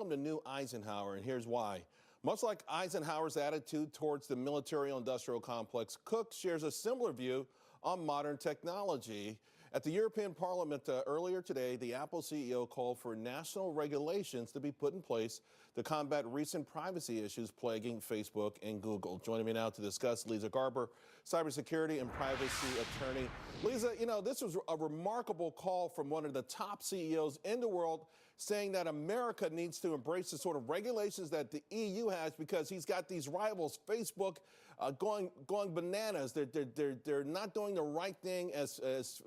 him the new Eisenhower, and here's why. Much like Eisenhower's attitude towards the military-industrial complex, Cook shares a similar view on modern technology. At the European Parliament earlier today, the Apple CEO called for national regulations to be put in place to combat recent privacy issues plaguing Facebook and Google. Joining me now to discuss, Leeza Garber, cybersecurity and privacy attorney. Leeza, you know, this was a remarkable call from one of the top CEOs in the world, saying that America needs to embrace the sort of regulations that the EU has, because he's got these rivals, Facebook, going bananas. They're not doing the right thing as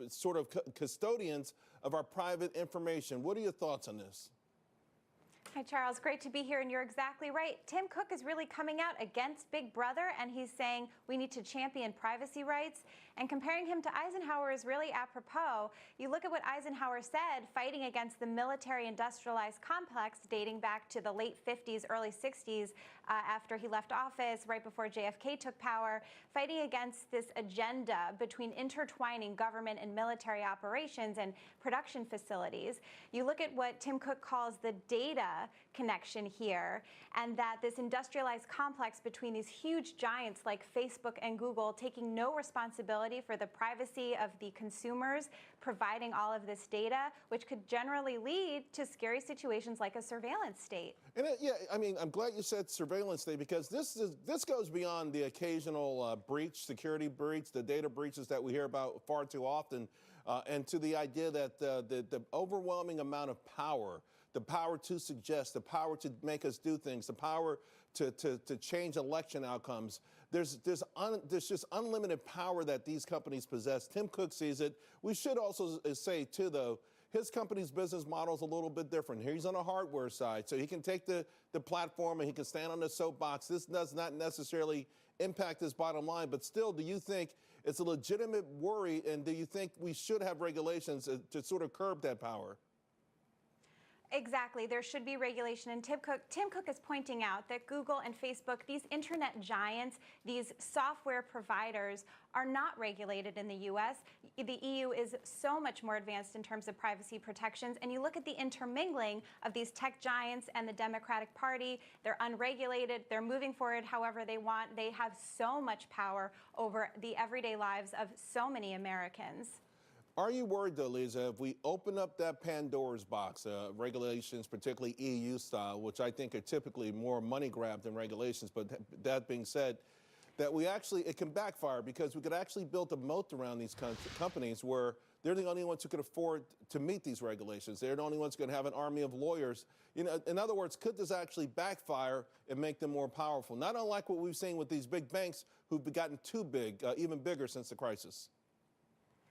sort of custodians of our private information. What are your thoughts on this? Hi, Charles. Great to be here, and you're exactly right. Tim Cook is really coming out against Big Brother, and he's saying we need to champion privacy rights. And comparing him to Eisenhower is really apropos. You look at what Eisenhower said, fighting against the military-industrialized complex dating back to the late 50s, early 60s, after he left office, right before JFK took power, fighting against this agenda between intertwining government and military operations and production facilities. You look at what Tim Cook calls the data connection here, and that this industrialized complex between these huge giants like Facebook and Google taking no responsibility for the privacy of the consumers, providing all of this data, which could generally lead to scary situations like a surveillance state. And yeah, I mean, I'm glad you said surveillance state, because this goes beyond the occasional breach, security breach, the data breaches that we hear about far too often, and to the idea that the overwhelming amount of power, the power to suggest, the power to make us do things, the power to change election outcomes. There's just unlimited power that these companies possess. Tim Cook sees it. We should also say, too, though, his company's business model is a little bit different. He's on the hardware side, so he can take the platform and he can stand on the soapbox. This does not necessarily impact his bottom line, but still, do you think it's a legitimate worry, and do you think we should have regulations to sort of curb that power? Exactly. There should be regulation. And Tim Cook is pointing out that Google and Facebook, these internet giants, these software providers, are not regulated in the U.S. The EU is so much more advanced in terms of privacy protections. And you look at the intermingling of these tech giants and the Democratic Party. They're unregulated. They're moving forward however they want. They have so much power over the everyday lives of so many Americans. Are you worried, though, Leeza, if we open up that Pandora's box, regulations, particularly EU style, which I think are typically more money grab than regulations, but that being said, that it can backfire, because we could actually build a moat around these companies where they're the only ones who could afford to meet these regulations. They're the only ones who can have an army of lawyers. You know, in other words, could this actually backfire and make them more powerful? Not unlike what we've seen with these big banks who've gotten too big, even bigger since the crisis.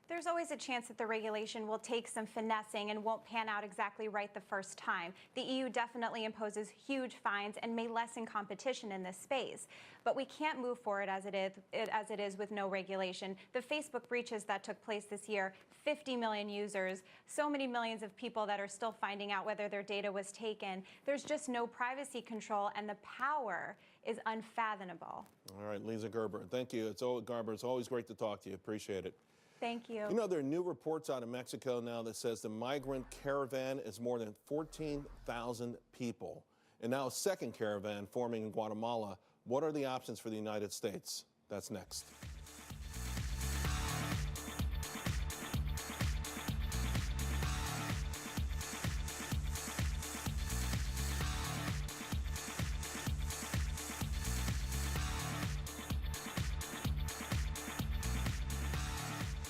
There's always a chance that the regulation will take some finessing and won't pan out exactly right the first time. The EU definitely imposes huge fines and may lessen competition in this space. But we can't move forward as it is with no regulation. The Facebook breaches that took place this year, 50 million users, so many millions of people that are still finding out whether their data was taken. There's just no privacy control, and the power is unfathomable. All right, Leeza Garber, thank you. It's always great to talk to you. Appreciate it. Thank you. You know, there are new reports out of Mexico now that says the migrant caravan is more than 14,000 people. And now a second caravan forming in Guatemala. What are the options for the United States? That's next.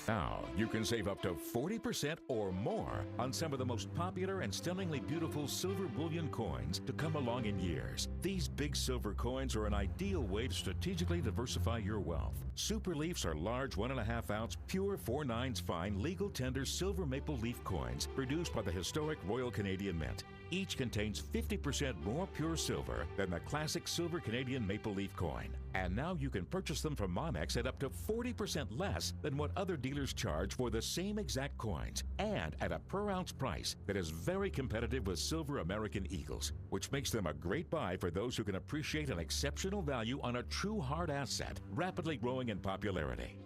Now, you can save up to 40% or more on some of the most popular and stunningly beautiful silver bullion coins to come along in years. These big silver coins are an ideal way to strategically diversify your wealth. Super Leafs are large 1.5-ounce, pure 4/9 fine, legal tender silver maple leaf coins produced by the historic Royal Canadian Mint. Each contains 50% more pure silver than the classic silver Canadian maple leaf coin. And now you can purchase them from Monex at up to 40% less than what other dealers charge for the same exact coins, and at a per-ounce price that is very competitive with silver American Eagles, which makes them a great buy for those who can appreciate an exceptional value on a true hard asset, rapidly growing in popularity.